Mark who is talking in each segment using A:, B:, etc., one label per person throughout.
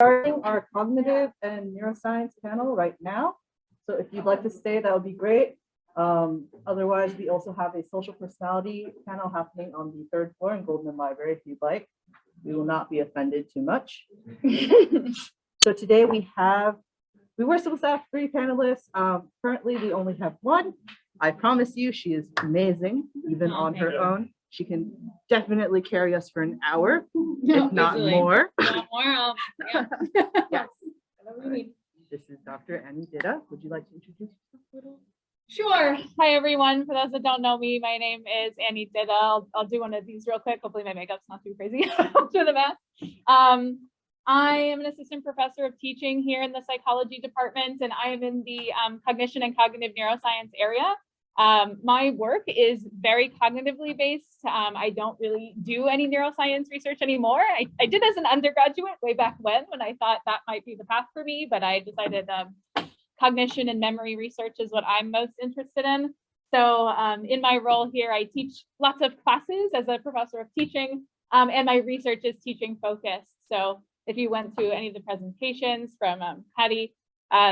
A: Starting our cognitive and neuroscience panel right now. So if you'd like to stay, that would be great. Otherwise, we also have a social personality panel happening on the third floor in Goldman Library if you'd like. We will not be offended too much. So today we were supposed to have 3 panelists. Currently, we only have 1. I promise you, she is amazing, even on her own. She can definitely carry us for an hour, if not more.
B: Not more. Yeah.
A: Yes. This is Dr. Annie Ditta. Would you like to introduce yourself a little?
B: Sure. Hi, everyone. For those that don't know me, my name is Annie Ditta. I'll do one of these real quick. Hopefully my makeup's not too crazy after the mask. I am an assistant professor of teaching here in the psychology department, and I am in the cognition and cognitive neuroscience area. My work is very cognitively based. I don't really do any neuroscience research anymore. I did as an undergraduate way back when I thought that might be the path for me, but I decided cognition and memory research is what I'm most interested in. So in my role here, I teach lots of classes as a professor of teaching, and my research is teaching focused. So if you went to any of the presentations from Patty,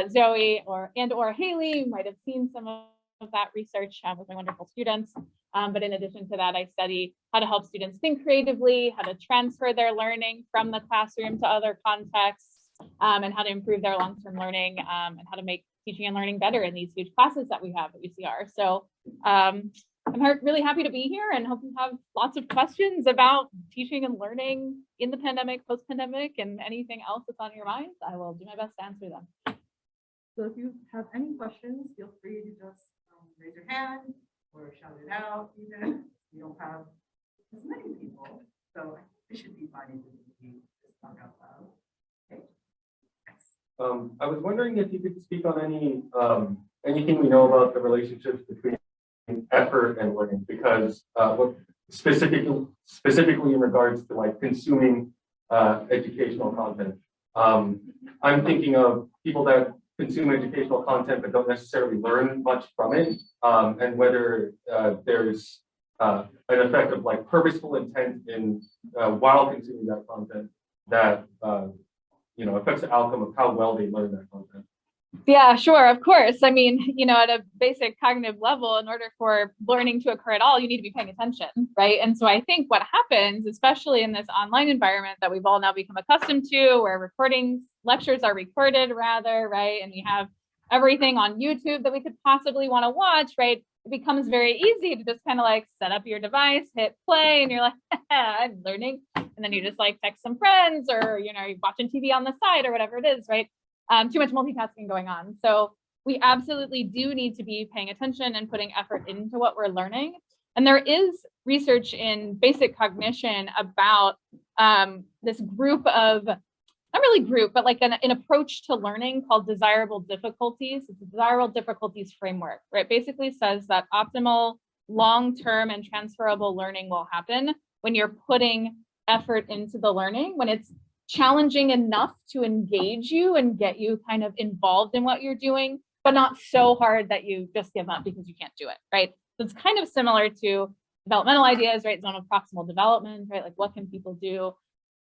B: Zoe, or Haley, you might have seen some of that research with my wonderful students. But in addition to that, I study how to help students think creatively, how to transfer their learning from the classroom to other contexts, and how to improve their long-term learning, and how to make teaching and learning better in these huge classes that we have at UCR. So I'm really happy to be here and hope you have lots of questions about teaching and learning in the pandemic, post-pandemic, and anything else that's on your mind. I will do my best to answer them.
A: So if you have any questions, feel free to just raise your hand or shout it out. Even we don't have as many people, so it should be fine if you just talk out loud. Okay.
C: I was wondering if you could speak on anything we know about the relationships between effort and learning, because specifically in regards to like consuming educational content. I'm thinking of people that consume educational content but don't necessarily learn much from it, and whether there's an effect of like purposeful intent in while consuming that content that affects the outcome of how well they learn that content.
B: Yeah, sure, of course. I mean, at a basic cognitive level, in order for learning to occur at all, you need to be paying attention, right? And so I think what happens, especially in this online environment that we've all now become accustomed to, where lectures are recorded rather, right? And we have everything on YouTube that we could possibly want to watch, right? It becomes very easy to just kind of like set up your device, hit play, and you're like, I'm learning. And then you just like text some friends, or, you're watching TV on the side or whatever it is, right? Too much multitasking going on. So we absolutely do need to be paying attention and putting effort into what we're learning. And there is research in basic cognition about this group of, not really group, but like an approach to learning called desirable difficulties. It's a desirable difficulties framework, right? Basically says that optimal long-term and transferable learning will happen when you're putting effort into the learning, when it's challenging enough to engage you and get you kind of involved in what you're doing, but not so hard that you just give up because you can't do it, right? So it's kind of similar to developmental ideas, right? Zone of proximal development, right? Like what can people do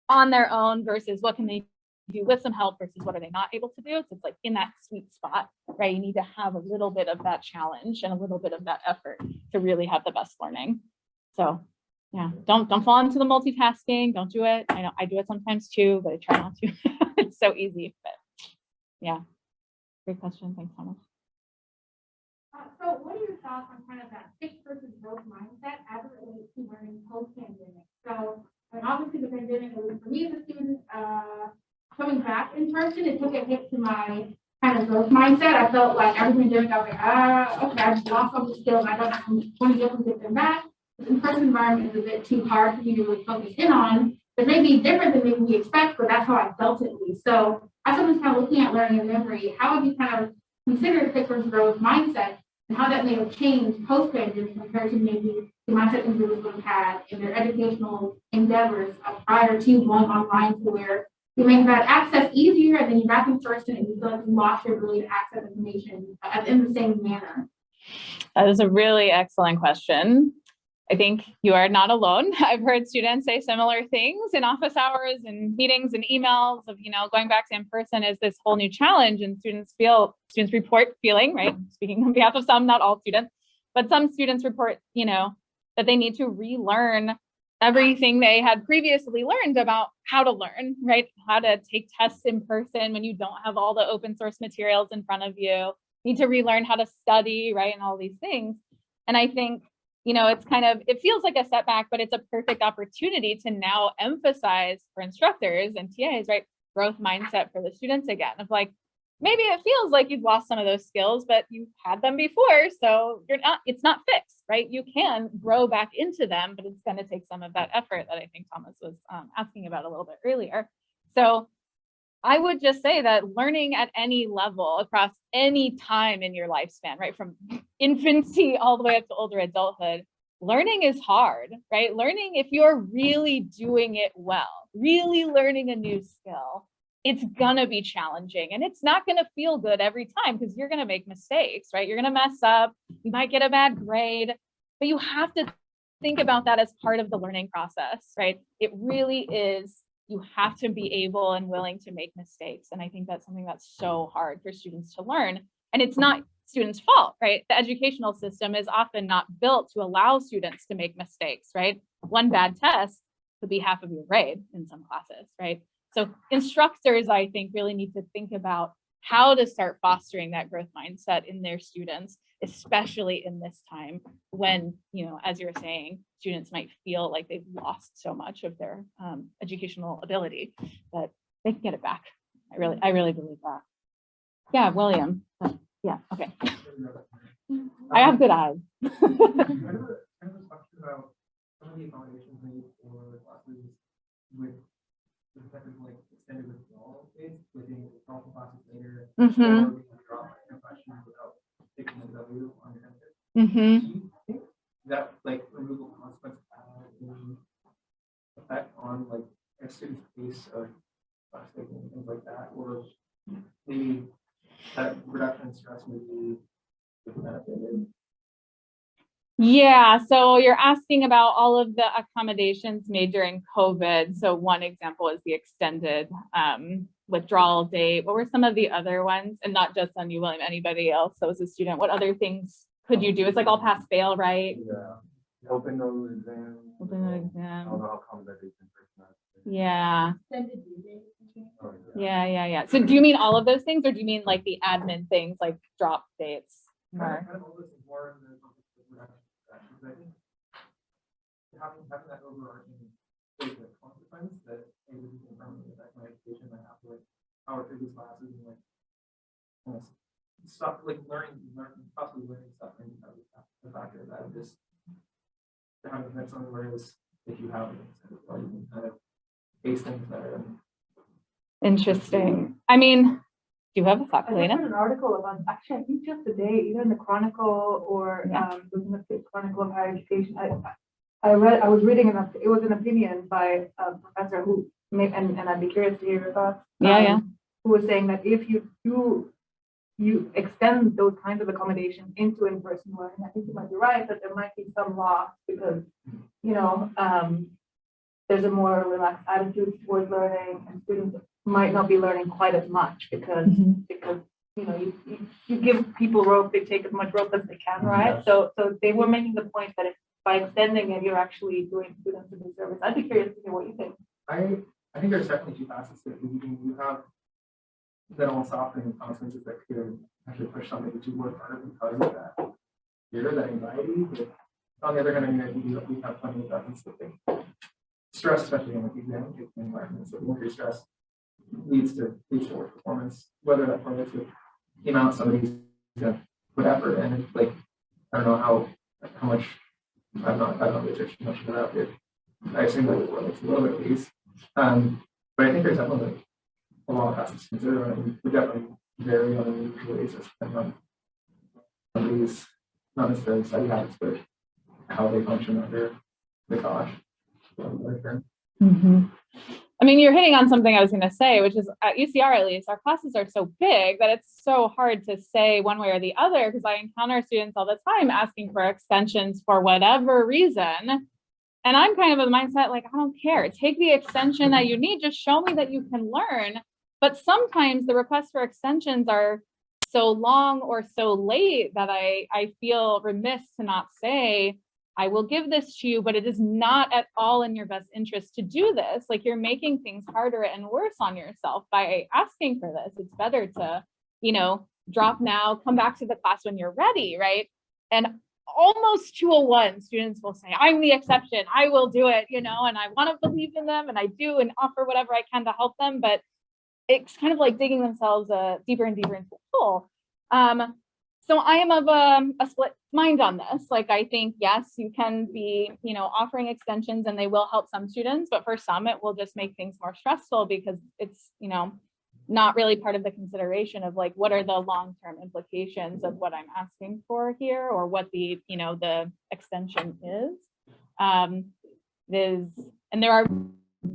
B: on their own versus what can they do with some help versus what are they not able to do? So it's like in that sweet spot, right? You need to have a little bit of that challenge and a little bit of that effort to really have the best learning. So yeah, don't fall into the multitasking. Don't do it. I know I do it sometimes too, but I try not to. It's so easy, but yeah. Great question. Thanks so much.
D: So what are your thoughts on kind of that fixed versus growth mindset as it relates to learning post-pandemic? So obviously the pandemic, for me as a student, coming back in person, it took a hit to my kind of growth mindset. I felt like every pandemic, I was like, okay, I've lost all the skills. I don't know how to be able to get them back. The in-person environment is a bit too hard for me to really focus in on. It may be different than maybe we expect, but that's how I felt it at least. So as someone's kind of looking at learning and memory, how have you kind of considered fixed versus growth mindset and how that may have changed post-pandemic compared to maybe the mindset individuals had in their educational endeavors prior to going online, to where you may have had access easier and then you're back in person and you feel like you lost your ability to access information in the same manner?
B: That is a really excellent question. I think you are not alone. I've heard students say similar things in office hours and meetings and emails of, going back to in-person is this whole new challenge, and students report feeling, right? Speaking on behalf of some, not all students, but some students report, that they need to relearn everything they had previously learned about how to learn, right? How to take tests in person when you don't have all the open source materials in front of you. Need to relearn how to study, right? And all these things. And I think, it feels like a setback, but it's a perfect opportunity to now emphasize for instructors and TAs, right? Growth mindset for the students again, of like, maybe it feels like you've lost some of those skills, but you've had them before. So it's not fixed, right? You can grow back into them, but it's going to take some of that effort that I think Thomas was asking about a little bit earlier. So I would just say that learning at any level across any time in your lifespan, right? From infancy all the way up to older adulthood, learning is hard, right? Learning, if you're really doing it well, really learning a new skill, it's gonna be challenging, and it's not gonna feel good every time because you're gonna make mistakes, right? You're gonna mess up, you might get a bad grade, but you have to think about that as part of the learning process, right? It really is. You have to be able and willing to make mistakes. And I think that's something that's so hard for students to learn. And it's not students' fault, right? The educational system is often not built to allow students to make mistakes, right? One bad test could be half of your grade in some classes, right? So instructors, I think, really need to think about how to start fostering that growth mindset in their students, especially in this time when, as you're saying, students might feel like they've lost so much of their educational ability, but they can get it back. I really believe that. Yeah, William. Yeah, okay. I have good eyes.
E: I have a question about some of the accommodations made for classes with like extended withdrawal dates, within withdrawal from classes later, or being dropped in questions without taking the W on your answer. Do you think that like removal consequence has any effect on like a student's pace of class taking and things like that, or maybe that reduction in stress may be benefited?
B: Yeah, so you're asking about all of the accommodations made during COVID. So one example is the extended withdrawal date. What were some of the other ones? And not just on you, William, anybody else. So as a student, what other things could you do? It's like all pass fail, right?
C: Yeah. Open note exam.
B: Open note
C: I
B: exam.
C: don't know how common that is in person.
B: Yeah.
D: Extended due date.
C: Oh,
B: Yeah. So do you mean all of those things, or do you mean like the admin things like drop dates?
E: Kind of all this is more in the context of reduction. I think having that overarching basic consequence that this is permanently affect my education, I have to like power through these classes and like almost stop like possibly learning stuff and the factor that just having that something where it's if you have it, you can kind of pace things better.
B: Interesting. I mean, do you have a thought,
A: I
B: Kalina?
A: read an article about, actually, I think just today, either in the Chronicle or it was in the State Chronicle of Higher Education. I was reading it was an opinion by a professor who and I'd be curious to hear your thoughts. Who was saying that if you extend those kinds of accommodations into in-person learning, I think you might be right that there might be some loss because there's a more relaxed attitude towards learning, and students might not be learning quite as much because you give people rope, they take as much rope as they can, right? So they were making the point that if by extending it, you're actually doing students a disservice. I'd be curious to hear what you think.
E: I think there's definitely two facets to it. You have that almost softening consequences that could actually push somebody to work harder because of that fear, that anxiety. But on the other hand, I think we have plenty of evidence that stress, especially in like exam environments, that increased stress leads to worse performance, whether that correlates with the amount somebody's put effort in. Like I don't know how much I've not researched much about it. I assume that it correlates a little bit at least. But I think there's definitely a lot of facets to consider, and we definitely vary on an individual basis depending on somebody's not necessarily study habits, but how they function under the cosh.
B: I mean, you're hitting on something I was going to say, which is at UCR, at least, our classes are so big that it's so hard to say one way or the other, because I encounter students all the time asking for extensions for whatever reason. And I'm kind of of the mindset, like, I don't care. Take the extension that you need. Just show me that you can learn. But sometimes the requests for extensions are so long or so late that I feel remiss to not say, I will give this to you, but it is not at all in your best interest to do this. Like, you're making things harder and worse on yourself by asking for this. It's better to, you know, drop now, come back to the class when you're ready, right? And almost 201 students will say, I'm the exception, I will do it, you know, and I want to believe in them and I do and offer whatever I can to help them, but it's kind of like digging themselves deeper and deeper into the hole. So I am of a split mind on this. Like, I think, yes, you can be, you know, offering extensions and they will help some students, but for some, it will just make things more stressful because it's, you know, not really part of the consideration of like, what are the long-term implications of what I'm asking for here, or what the, you know, the extension is. And there are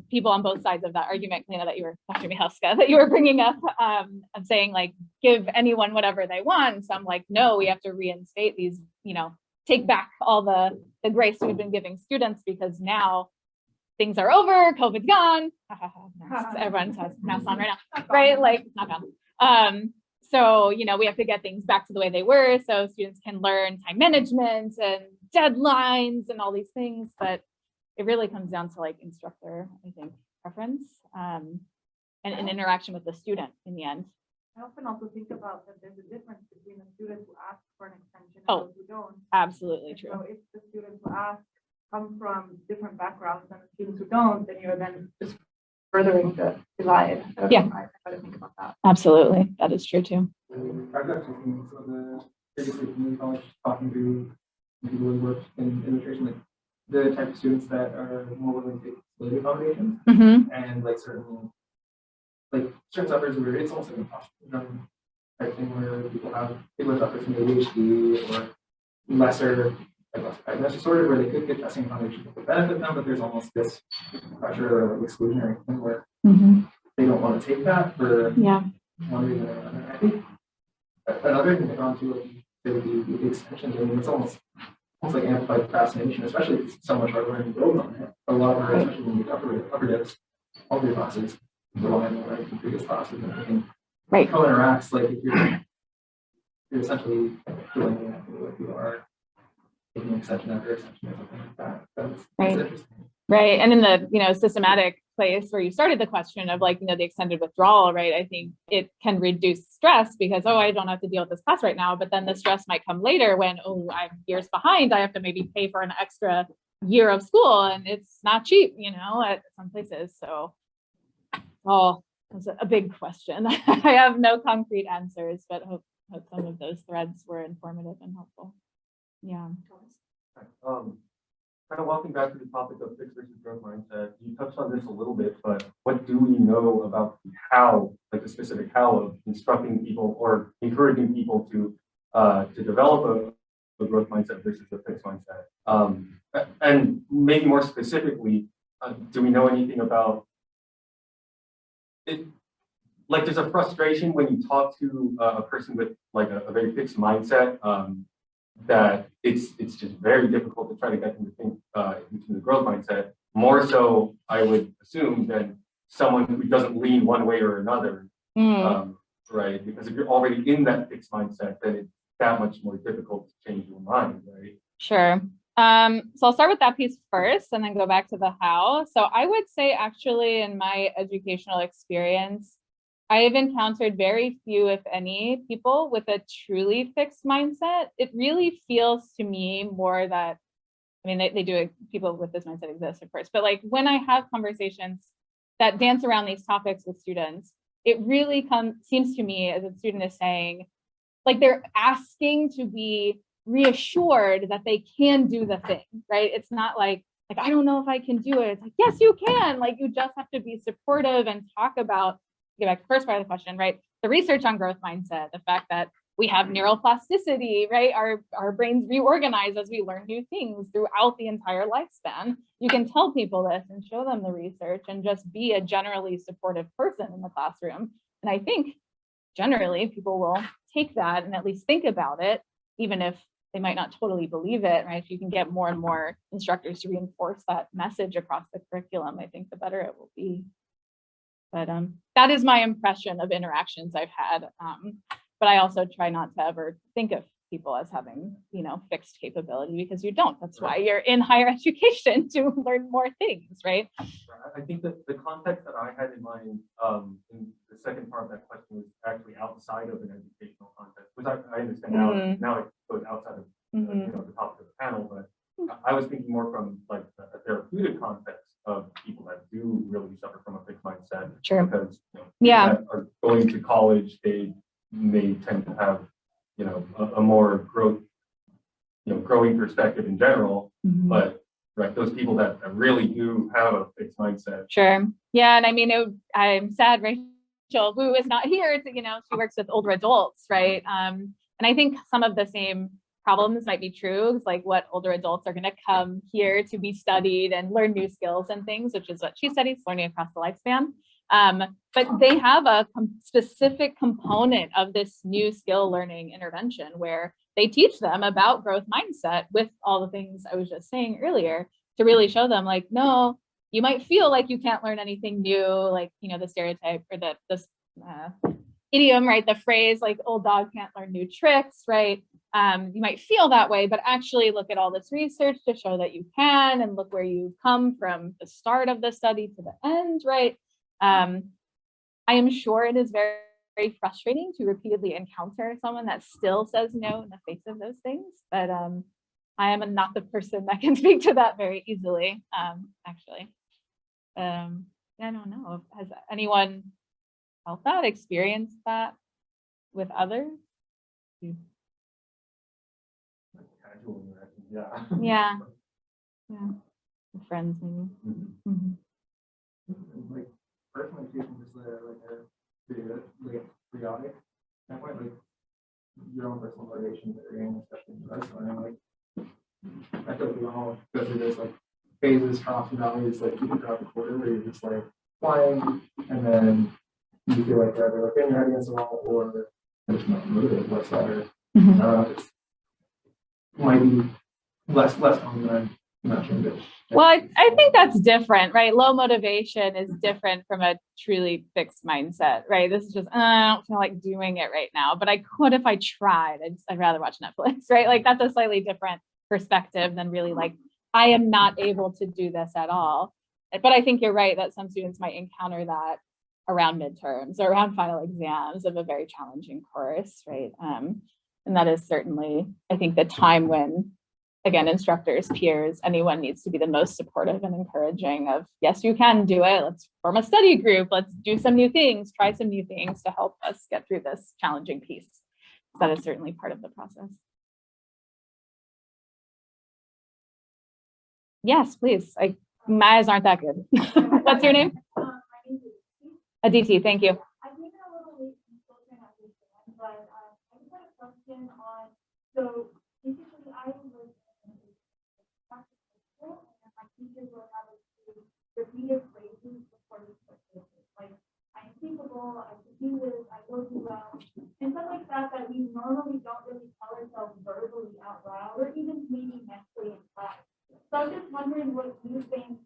B: people on both sides of that argument, Lena, that you were, Dr. Michalska, that you were bringing up, of saying like, give anyone whatever they want. So I'm like, no, we have to reinstate these, you know, take back all the grace we've been giving students, because now things are over, COVID's gone. Everyone has masks on right now, right? Like, it's not gone. So, you know, we have to get things back to the way they were so students can learn time management and deadlines and all these things. But it really comes down to like instructor, I think, preference and an interaction with the student in the end.
A: I often also think about that there's a difference between the students who ask for an extension and
B: Oh,
A: those who don't.
B: Absolutely
A: And
B: true.
A: so if the students who ask come from different backgrounds than the students who don't, then you're then just furthering the divide.
B: Yeah.
A: I try to think about that.
B: Absolutely. That is true too.
E: I've got two things. So the previously community college, talking to people who work in administration, like the type of students that are more willing to take disability accommodations
B: Mm-hmm.
E: and like certain suffers where it's also an impossible type thing where people suffer from ADHD or lesser disorder where they could get testing accommodations that would benefit them, but there's almost this pressure or like exclusionary thing where they don't want to take that for one reason or another. I think another thing to go on to the extensions, I mean, it's almost like amplified procrastination, especially if so much hard learning builds on it. A lot of our, especially when we upper dips, all the classes rely on learning from previous classes, and I think co-interacts, like if you're essentially doing like you are taking extension after extension or something like that. That's interesting.
B: Right. And in the, you know, systematic place where you started the question of like, you know, the extended withdrawal, right? I think it can reduce stress because, oh, I don't have to deal with this class right now, but then the stress might come later when, oh, I'm years behind. I have to maybe pay for an extra year of school and it's not cheap, you know, at some places. So, oh, that's a big question. I have no concrete answers, but hope some of those threads were informative and helpful. Yeah.
C: Kind of walking back to the topic of fixed versus growth mindset, you touched on this a little bit, but what do we know about the how, like the specific how of instructing people or encouraging people to develop a growth mindset versus a fixed mindset? And maybe more specifically, do we know anything about it? Like, there's a frustration when you talk to a person with like a very fixed mindset. That it's just very difficult to try to get them to think into the growth mindset, more so I would assume than someone who doesn't lean one way or another, right? Because if you're already in that fixed mindset, then it's that much more difficult to change your mind, right?
B: Sure. So I'll start with that piece first and then go back to the how. So I would say actually in my educational experience, I have encountered very few, if any, people with a truly fixed mindset. It really feels to me more that, I mean, they do, people with this mindset exist, of course, but like when I have conversations that dance around these topics with students, it really seems to me as a student is saying, like they're asking to be reassured that they can do the thing, right? It's not like, I don't know if I can do it. It's like, yes, you can. Like, you just have to be supportive and talk about, get back to the first part of the question, right? The research on growth mindset, the fact that we have neuroplasticity, right? Our brains reorganize as we learn new things throughout the entire lifespan. You can tell people this and show them the research and just be a generally supportive person in the classroom. And I think generally people will take that and at least think about it, even if they might not totally believe it, right? If you can get more and more instructors to reinforce that message across the curriculum, I think the better it will be. But that is my impression of interactions I've had. But I also try not to ever think of people as having, you know, fixed capability, because you don't. That's why you're in higher education, to learn more things, right?
C: I think that the context that I had in mind in the second part of that question was actually outside of an educational context, which I understand now it goes outside of you know, the topic of the panel, but I was thinking more from like a therapeutic context of people that do really suffer from a fixed mindset.
B: Sure.
C: Because you know, people that are going to college, they may tend to have, you know, a more growing perspective in general, but right, those people that really do have a fixed mindset.
B: Sure. Yeah, and I mean, I'm sad Rachel Wu is not here to, you know, she works with older adults, right? And I think some of the same problems might be true. It's like what older adults are going to come here to be studied and learn new skills and things, which is what she studies, learning across the lifespan. But they have a specific component of this new skill learning intervention where they teach them about growth mindset with all the things I was just saying earlier, to really show them like, no, you might feel like you can't learn anything new, like, you know, the stereotype or the idiom, right? The phrase like old dog can't learn new tricks, right? You might feel that way, but actually look at all this research to show that you can, and look where you've come from the start of the study to the end, right? I am sure it is very, very frustrating to repeatedly encounter someone that still says no in the face of those things, but I am not the person that can speak to that very easily, actually. I don't know, has anyone felt that, experienced that with others?
C: Casual interaction, yeah.
B: Yeah. Yeah. With friends, maybe.
E: Like personal education is like a periodic standpoint, like your own personal motivation that you're in, especially in us. And like I feel like we all go through this like phases, troughs and valleys, like you can drop a quarter where you're just like flying, and then you feel like you're either like in your head against the wall or just not motivated whatsoever. It might be less common than I'm not sure.
B: Well, I think that's different, right? Low motivation is different from a truly fixed mindset, right? This is just, I don't feel like doing it right now, but I could if I tried. I'd rather watch Netflix, right? Like that's a slightly different perspective than really like, I am not able to do this at all. But I think you're right that some students might encounter that around midterms or around final exams of a very challenging course, right? And that is certainly, I think, the time when, again, instructors, peers, anyone needs to be the most supportive and encouraging of, yes, you can do it. Let's form a study group. Let's do some new things, try some new things to help us get through this challenging piece. So that is certainly part of the process. Yes, please. My eyes aren't that good. What's your name?
D: My name is
B: Aditi, thank you.
D: I came in a little late and still trying to understand, but I just had a question on, so basically I was in a practical school, and my teachers would have us do repeated phrases before we took this. Like, I'm capable, I can do this, I will do well, and stuff like that that we normally don't really tell ourselves verbally out loud, or even maybe mentally in class. So I was just wondering what you think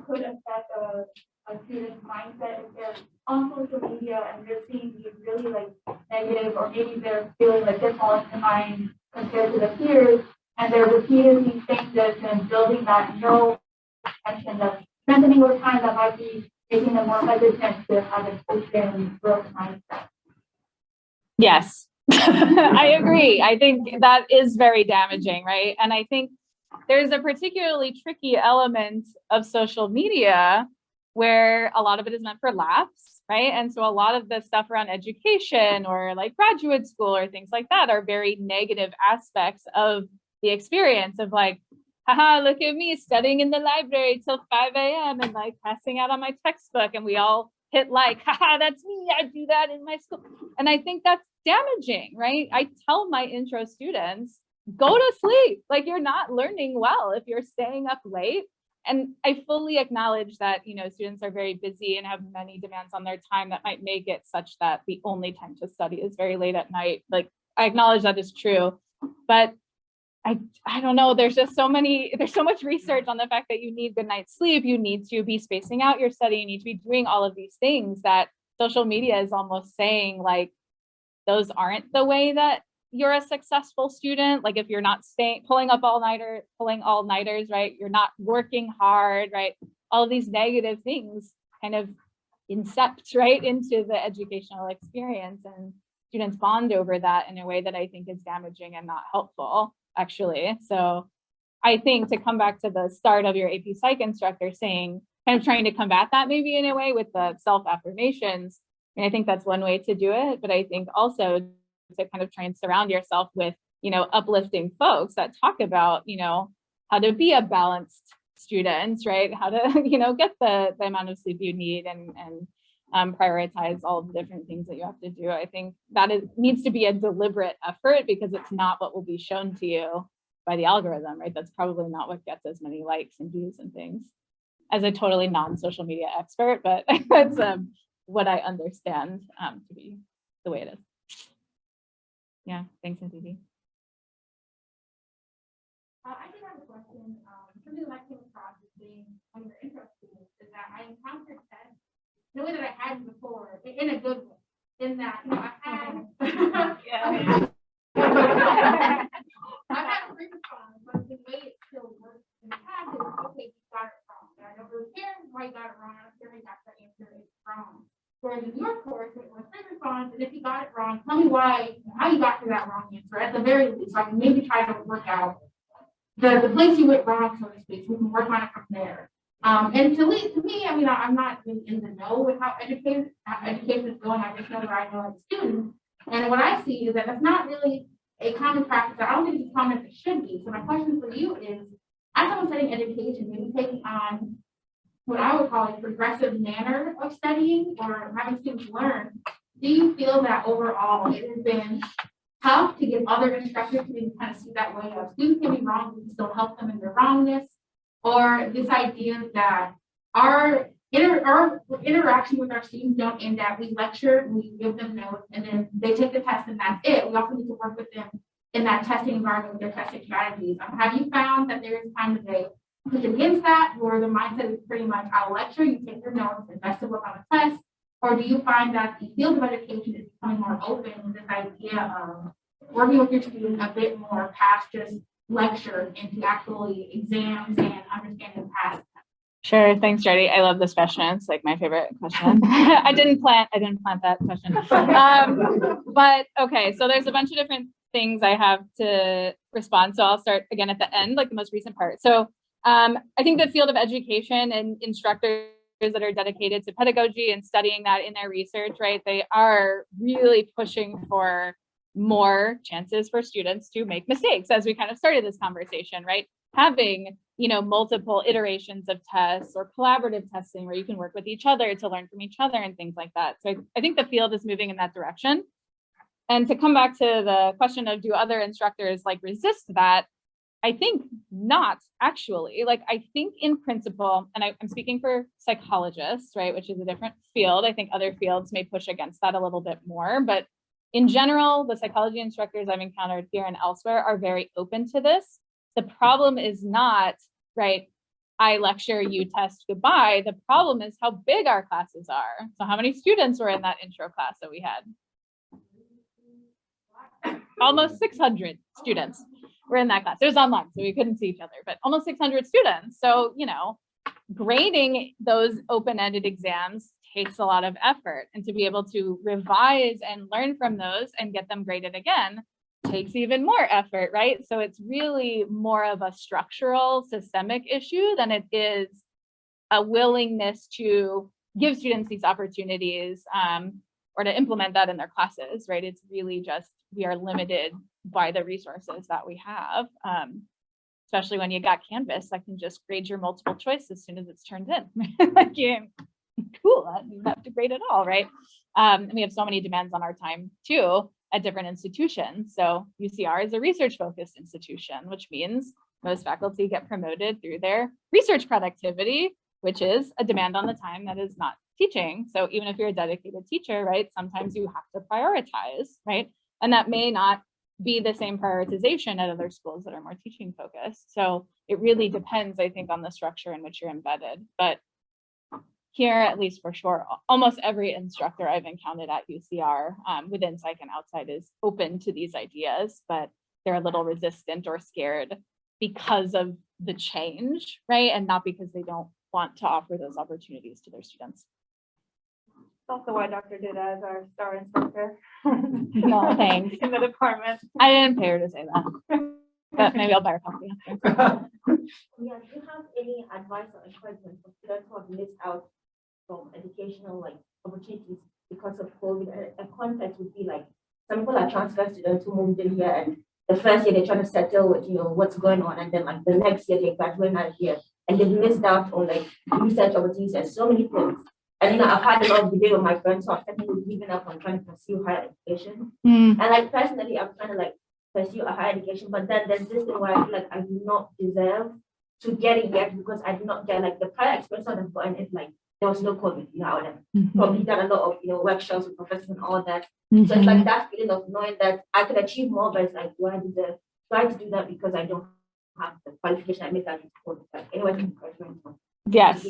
D: could affect a student's mindset if they're on social media and they're seeing these really like negative, or maybe they're feeling like they're falling behind compared to their peers, and they're repeatedly saying this and building that neural connection that's strengthening over time, that might be making them more hesitant to have an open growth mindset.
B: Yes, I agree. I think that is very damaging, right? And I think there's a particularly tricky element of social media where a lot of it is meant for laughs, right? And so a lot of the stuff around education or like graduate school or things like that are very negative aspects of the experience of like, haha, look at me studying in the library till 5 a.m. and like passing out on my textbook. And we all hit like, haha, that's me, I do that in my school. And I think that's damaging, right? I tell my intro students, go to sleep. Like, you're not learning well if you're staying up late. And I fully acknowledge that, you know, students are very busy and have many demands on their time that might make it such that the only time to study is very late at night. Like, I acknowledge that is true, but I don't know, there's so much research on the fact that you need good night's sleep, you need to be spacing out your study, you need to be doing all of these things that social media is almost saying, like, those aren't the way that you're a successful student. Like, if you're not pulling all nighters, right? You're not working hard, right? All of these negative things kind of incept right into the educational experience, and students bond over that in a way that I think is damaging and not helpful, actually. So I think, to come back to the start of your AP Psych instructor saying, kind of trying to combat that maybe in a way with the self-affirmations, and I think that's one way to do it. But I think also to kind of try and surround yourself with, you know, uplifting folks that talk about, you know, how to be a balanced student, right? How to, you know, get the amount of sleep you need and prioritize all the different things that you have to do. I think that needs to be a deliberate effort, because it's not what will be shown to you by the algorithm, right? That's probably not what gets as many likes and views and things, as a totally non-social media expert, but that's what I understand to be the way it is. Yeah, thanks, Aditi.
D: I did have a question. Something that I came across as being one of the interesting is that I encountered tests the way that I had before, in a good way. In that, you know, I had I've had a response, but the way it still works in the past is, okay, you got it wrong. And I don't really care why you got it wrong. I don't care if you got the answer wrong. Whereas in your course, it was free response, and if you got it wrong, tell me how you got to that wrong answer. At the very least, so I can maybe try to work out the place you went wrong, so to speak. So we can work on it from there. And to me, I mean, I'm not really in the know with how education is going. I just know what I know as a student. And what I see is that it's not really a common practice. I don't think it's common as it should be. So my question for you is, as I'm studying education, maybe taking on what I would call a progressive manner of studying or having students learn, do you feel that overall it has been tough to get other instructors to maybe kind of see that way of students can be wrong, we can still help them in their wrongness? Or this idea that our interaction with our students don't end at we lecture, we give them notes, and then they take the test and that's it. We also need to work with them in that testing environment with their testing strategies. Have you found that there is time today push against that, where the mindset is pretty much I'll lecture, you take your notes, and best of luck on the test? Or do you find that the field of education is becoming more open with this idea of working with your students a bit more past just lecture into actually exams and understanding past?
B: Sure, thanks, Jody. I love this question. It's like my favorite question. I didn't plant that question. But okay, so there's a bunch of different things I have to respond. So I'll start again at the end, like the most recent part. So I think the field of education and instructors that are dedicated to pedagogy and studying that in their research, right, they are really pushing for more chances for students to make mistakes, as we kind of started this conversation, right? Having, you know, multiple iterations of tests or collaborative testing where you can work with each other to learn from each other and things like that. So I think the field is moving in that direction. And to come back to the question of, do other instructors like resist that? I think not, actually. Like, I think in principle, and I'm speaking for psychologists, right, which is a different field. I think other fields may push against that a little bit more, but in general, the psychology instructors I've encountered here and elsewhere are very open to this. The problem is not, right, I lecture, you test, goodbye. The problem is how big our classes are. So how many students were in that intro class that we had? Almost 600 students were in that class. It was online, so we couldn't see each other, but almost 600 students. So, you know, grading those open-ended exams takes a lot of effort, and to be able to revise and learn from those and get them graded again takes even more effort, right? So it's really more of a structural, systemic issue than it is a willingness to give students these opportunities or to implement that in their classes, right? It's really just, we are limited by the resources that we have, especially when you got Canvas that can just grade your multiple choice as soon as it's turned in. Like, cool, you have to grade it all, right? And we have so many demands on our time too at different institutions. So UCR is a research focused institution, which means most faculty get promoted through their research productivity, which is a demand on the time that is not teaching. So even if you're a dedicated teacher, right, sometimes you have to prioritize, right? And that may not be the same prioritization at other schools that are more teaching focused. So it really depends, I think, on the structure in which you're embedded. But here, at least for sure, almost every instructor I've encountered at UCR within psych and outside is open to these ideas, but they're a little resistant or scared because of the change, right? And not because they don't want to offer those opportunities to their students.
F: That's also why Dr. Ditta is our star instructor.
B: No, thanks.
F: In the department.
B: I didn't pay her to say that, but maybe I'll buy her coffee.
G: Yeah, do you have any advice or encouragement for students who have missed out from educational like opportunities because of COVID? A context would be like some people are transfer students who moved in here, and the first year they're trying to settle with what's going on, and then like the next year they graduate out of here and they've missed out on like research opportunities and so many things. And I've had a lot of debate with my friends who are technically giving up on trying to pursue higher education. And like personally, I'm trying to like pursue a higher education, but then there's this thing where I feel like I do not deserve to get it yet because I did not get like the prior experience I've gotten. It's like there was no COVID, I would have probably done a lot of workshops with professors and all that. So it's like that feeling of knowing that I could achieve more, but it's like, do I deserve try to do that because I don't have the qualification I missed out in school? Like anyway, encouragement.
B: Yes.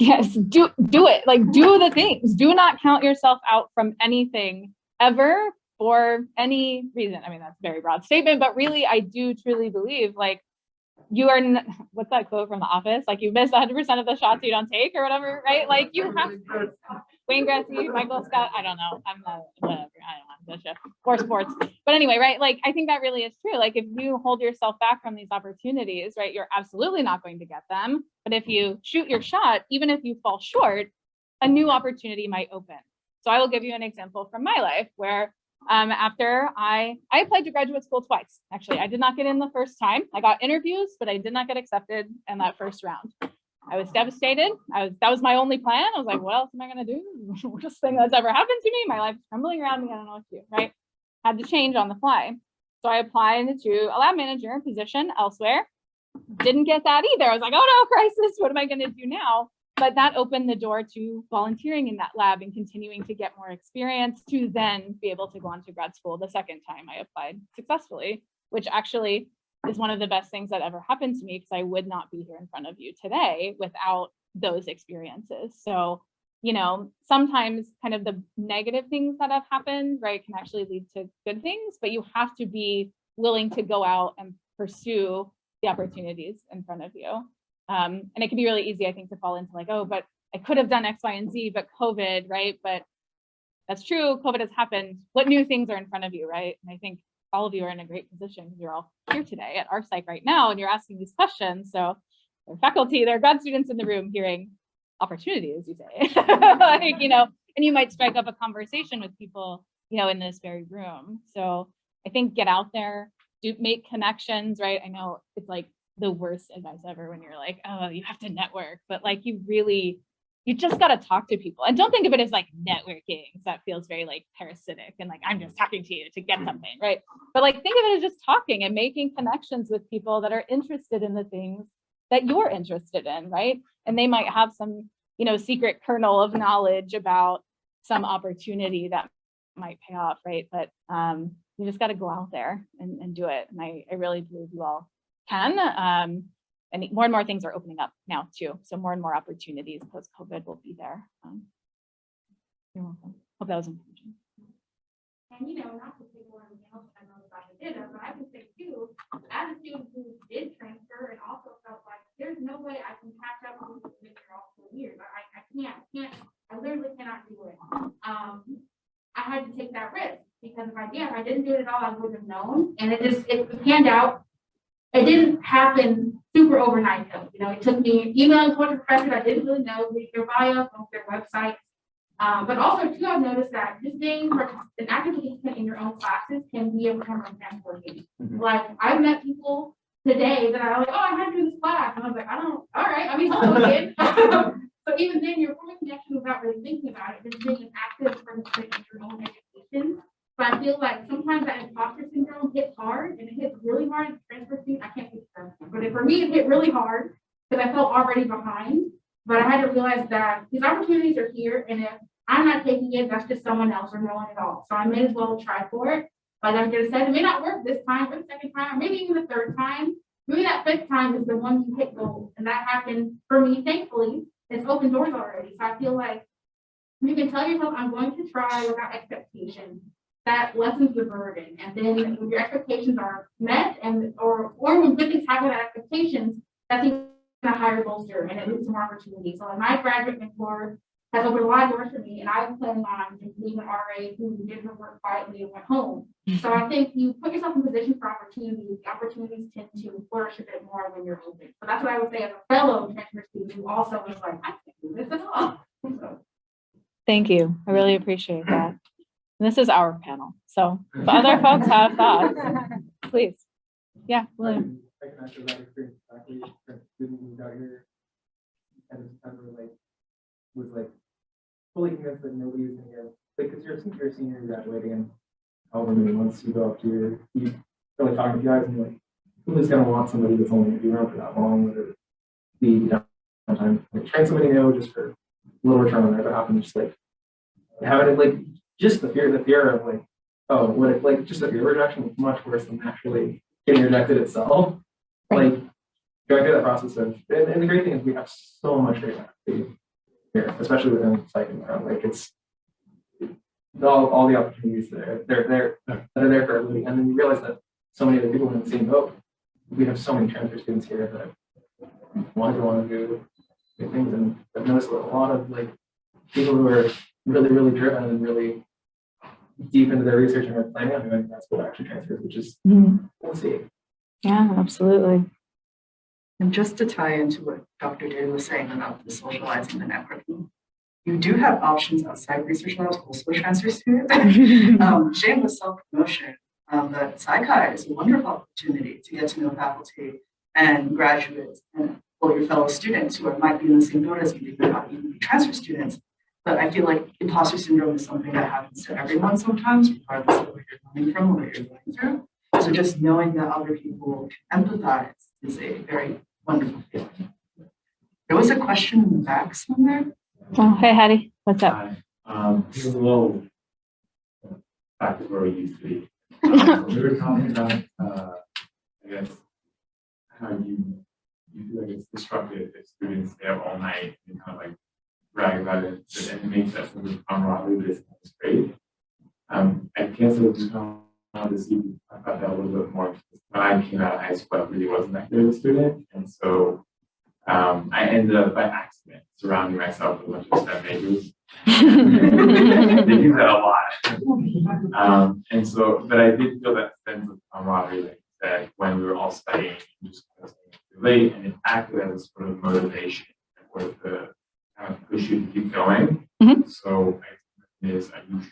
B: Yes, do it. Like, do the things. Do not count yourself out from anything ever for any reason. I mean, that's a very broad statement, but really, I do truly believe like you are, what's that quote from The Office? Like you miss 100% of the shots you don't take or whatever, right? Like you have Wayne Gretzky, Michael Scott, I don't know. I'm not, whatever, I don't know, or sports. But anyway, right? Like, I think that really is true. Like if you hold yourself back from these opportunities, right, you're absolutely not going to get them. But if you shoot your shot, even if you fall short, a new opportunity might open. So I will give you an example from my life where after I applied to graduate school twice. Actually, I did not get in the first time. I got interviews, but I did not get accepted in that first round. I was devastated. That was my only plan. I was like, what else am I going to do? Worst thing that's ever happened to me. My life is crumbling around me. I don't know what to do, right? Had to change on the fly. So I applied to a lab manager position elsewhere. Didn't get that either. I was like, oh no, crisis. What am I going to do now? But that opened the door to volunteering in that lab and continuing to get more experience to then be able to go on to grad school the second time I applied successfully, which actually is one of the best things that ever happened to me because I would not be here in front of you today without those experiences. So, sometimes kind of the negative things that have happened, right, can actually lead to good things, but you have to be willing to go out and pursue the opportunities in front of you. And it can be really easy, I think, to fall into like, oh, but I could have done X, Y, and Z, but COVID, right? But that's true. COVID has happened. What new things are in front of you, right? And I think all of you are in a great position because you're all here today at our psych right now, and you're asking these questions. So there are faculty, there are grad students in the room hearing opportunity, as you say, like, and you might strike up a conversation with people, in this very room. So I think get out there, do make connections, right? I know it's like the worst advice ever when you're like, oh, you have to network, but like you just got to talk to people, and don't think of it as like networking. That feels very like parasitic and like I'm just talking to you to get something, right? But like think of it as just talking and making connections with people that are interested in the things that you're interested in, right? And they might have some, secret kernel of knowledge about some opportunity that might pay off, right? But you just got to go out there and do it. And I really believe you all can. And more and more things are opening up now too. So more and more opportunities post-COVID will be there. You're welcome. Hope that was encouraging.
D: And not to take one else, I know about the dinner, but I can say too, as a student who did transfer and also felt like there's no way I can catch up with this for all 4 years. I literally cannot do it. I had to take that risk because if I didn't do it at all, I wouldn't have known. And it panned out. It didn't happen super overnight though. It took me emailing to a professor I didn't really know, read their bio, go to their websites. But also too, I've noticed that just being an active participant in your own classes can be a become a mentor for me. Like I've met people today that are like, oh, I had to do this class. And I was like, all right. I mean, hello again. So even then you're forming connection without really thinking about it, just being an active participant in your own education. But I feel like sometimes that imposter syndrome hits hard, and it hits really hard as a transfer student. I can't speak for everyone, but for me, it hit really hard because I felt already behind. But I had to realize that these opportunities are here, and if I'm not taking it, that's just someone else or no one at all. So I may as well try for it. Like I'm gonna say, it may not work this time or the second time, or maybe even the third time. Maybe that fifth time is the one you hit gold. And that happened for me, thankfully. It's open doors already. So I feel like you can tell yourself, I'm going to try without expectations. That lessens the burden. And then when your expectations are met and or when good things happen at expectations, that's even a higher bolster and it leads to more opportunities. So like my graduate mentor has opened a lot of doors for me, and I was planning on just being an RA who did her work quietly and went home. So I think you put yourself in position for opportunities. The opportunities tend to flourish a bit more when you're open. So that's what I would say as a fellow transfer student who also was like, I can't do this at all. So.
B: Thank you. I really appreciate that. And this is our panel. So if other folks have thoughts, please. Yeah, William.
E: I can answer that experience exactly. Student moved out here and was like fully convinced that nobody was gonna get because you're a senior graduating and however many months you go up to you really talking to guys and you're like, who's gonna want somebody that's only gonna be around for that long, whether it be downtime, like train somebody new just for a little return on their behalf and just like having it like just the fear of like, oh, what if like just the fear of rejection is much worse than actually getting rejected itself. Like going through that process of and the great thing is we have so much great faculty here, especially within PSYC environment. Like it's all the opportunities that are there for everybody. And then you realize that so many other people in the same boat. We have so many transfer students here that want to do good things. And I've noticed a lot of like people who are really, really driven and really deep into their research and are planning on doing that school actually transfers, which is we'll see.
B: Yeah, absolutely.
H: And just to tie into what Dr. Ditta was saying about the socializing, the networking, you do have options outside research labs, also transfer students. Shameless self-promotion, but PSYC is a wonderful opportunity to get to know faculty and graduates and your fellow students who might be in the same boat as you, may not even be transfer students. But I feel like imposter syndrome is something that happens to everyone sometimes, regardless of where you're coming from or what you're going through. So just knowing that other people can empathize is a very wonderful feeling. There was a question in the back somewhere.
B: Oh, hey, Hattie, what's up?
I: This is a little back to where we used to be. We were talking about, I guess, how you feel like it's destructive if students stay up all night and kind of like brag about it, and it makes that sort of camaraderie that is great. I guess I just wanted to see about that a little bit more. When I came out of high school, I really wasn't that good of a student, and so I ended up by accident surrounding myself with a bunch of STEM majors. They do that a lot. And so, but I did feel that sense of camaraderie, like that when we were all studying, just kind of staying too late, and it acted as a sort of motivation or the kind of push you to keep going. So, are you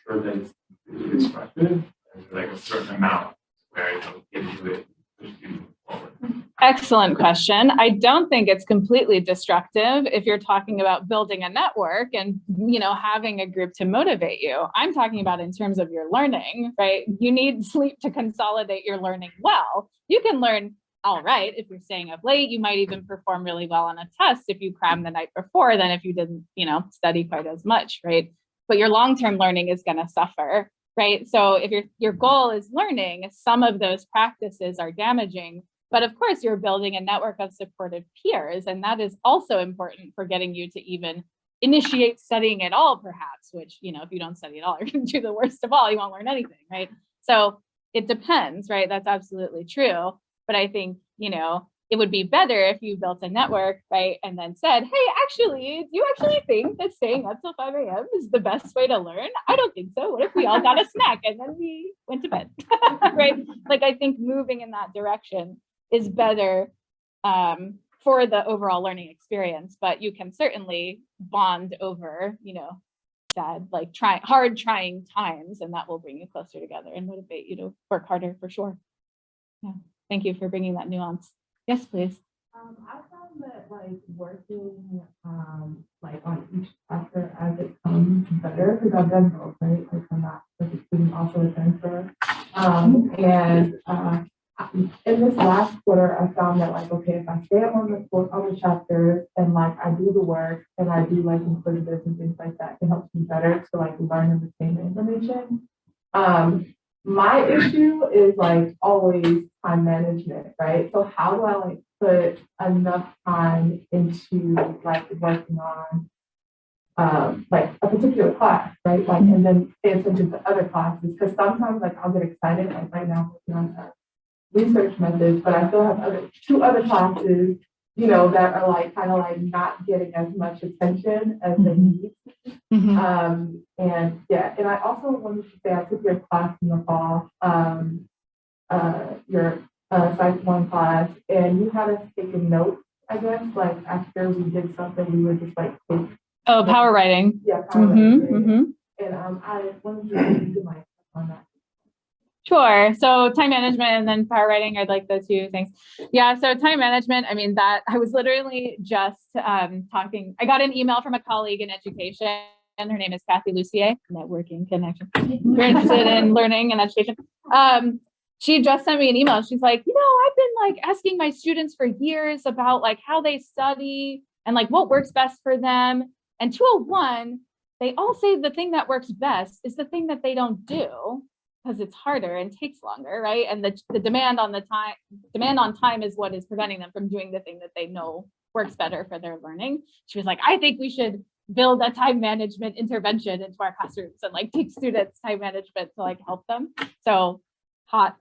I: sure that it's completely destructive? Or is there like a certain amount where it'll get you it, push you forward?
B: Excellent question. I don't think it's completely destructive if you're talking about building a network and, you know, having a group to motivate you. I'm talking about in terms of your learning, right? You need sleep to consolidate your learning well. You can learn all right if you're staying up late. You might even perform really well on a test if you cram the night before than if you didn't, you know, study quite as much, right? But your long-term learning is going to suffer, right? So if your goal is learning, some of those practices are damaging. But of course, you're building a network of supportive peers, and that is also important for getting you to even initiate studying at all, perhaps, which, you know, if you don't study at all, you're going to do the worst of all. You won't learn anything, right? So it depends, right? That's absolutely true. But I think, you know, it would be better if you built a network, right? And then said, hey, actually, do you actually think that staying up till 5 a.m. is the best way to learn? I don't think so. What if we all got a snack and then we went to bed, right? Like, I think moving in that direction is better for the overall learning experience, but you can certainly bond over, you know, sad, like hard trying times, and that will bring you closer together and motivate you to work harder for sure. Yeah, thank you for bringing that nuance. Yes, please.
F: I found that like working like on each chapter as it comes better because I've done both, right? Like I'm not like a student, also a transfer. In this last quarter, I found that like okay, if I stay up on the chapters and like I do the work and I do like inquisitives and things like that, it helps me better to like learn and retain the information. My issue is like always time management, right? So how do I like put enough time into like working on like a particular class, right? Like and then pay attention to other classes because sometimes like I'll get excited like right now working on research methods, but I still have two other classes, you know, that are like kind of like not getting as much attention as they need. And yeah, and I also wanted to say I took your class in the fall, your Psych 1 class, and you had us take a note, I guess, like after we did something, we would just like take.
B: Oh, power writing.
F: Yeah, power writing. And I wanted to do my on that.
B: Sure. So time management and then power writing are like the two things. Yeah. So time management, I mean, that I was literally just talking. I got an email from a colleague in education, and her name is Kathy Lucier, networking connection. If you're interested in learning and education. She just sent me an email. She's like, you know, I've been like asking my students for years about like how they study and like what works best for them. And 201, they all say the thing that works best is the thing that they don't do, because it's harder and takes longer, right? And the demand on time is what is preventing them from doing the thing that they know works better for their learning. She was like, I think we should build a time management intervention into our classrooms and like teach students time management to like help them. So hot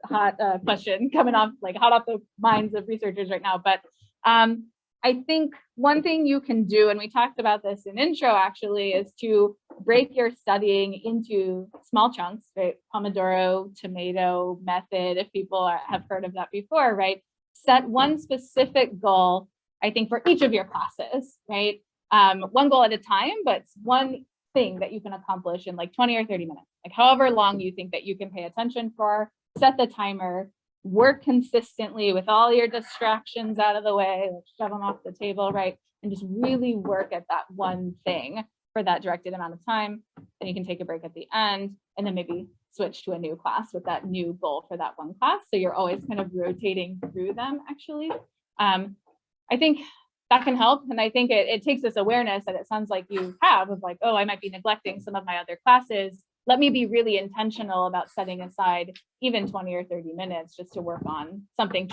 B: question coming off like hot off the minds of researchers right now. But I think one thing you can do, and we talked about this in intro actually, is to break your studying into small chunks, right? Pomodoro, tomato method, if people have heard of that before, right? Set one specific goal, I think, for each of your classes, right? One goal at a time, but one thing that you can accomplish in like 20 or 30 minutes, like however long you think that you can pay attention for, set the timer, work consistently with all your distractions out of the way, like shove them off the table, right? And just really work at that one thing for that directed amount of time. Then you can take a break at the end and then maybe switch to a new class with that new goal for that one class. So you're always kind of rotating through them actually. I think that can help. And I think it takes this awareness that it sounds like you have of like, oh, I might be neglecting some of my other classes. Let me be really intentional about setting aside even 20 or 30 minutes just to work on something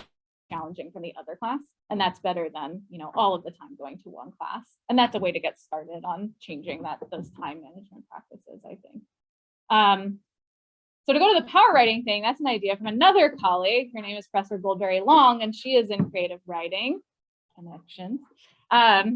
B: challenging from the other class. And that's better than, you know, all of the time going to one class. And that's a way to get started on changing those time management practices, I think. So to go to the power writing thing, that's an idea from another colleague. Her name is Professor Goldberry Long, and she is in creative writing connections.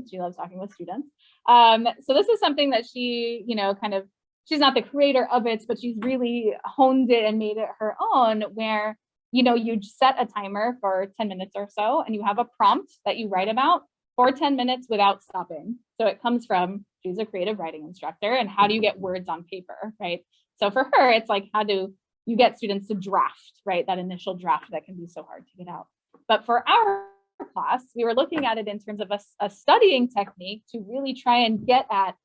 B: She loves talking with students. So this is something that she, you know, kind of, she's not the creator of it, but she's really honed it and made it her own, where, you know, you set a timer for 10 minutes or so, and you have a prompt that you write about for 10 minutes without stopping. So it comes from, she's a creative writing instructor, and how do you get words on paper, right? So for her, it's like, how do you get students to draft, right? That initial draft that can be so hard to get out. But for our class, we were looking at it in terms of a studying technique to really try and get at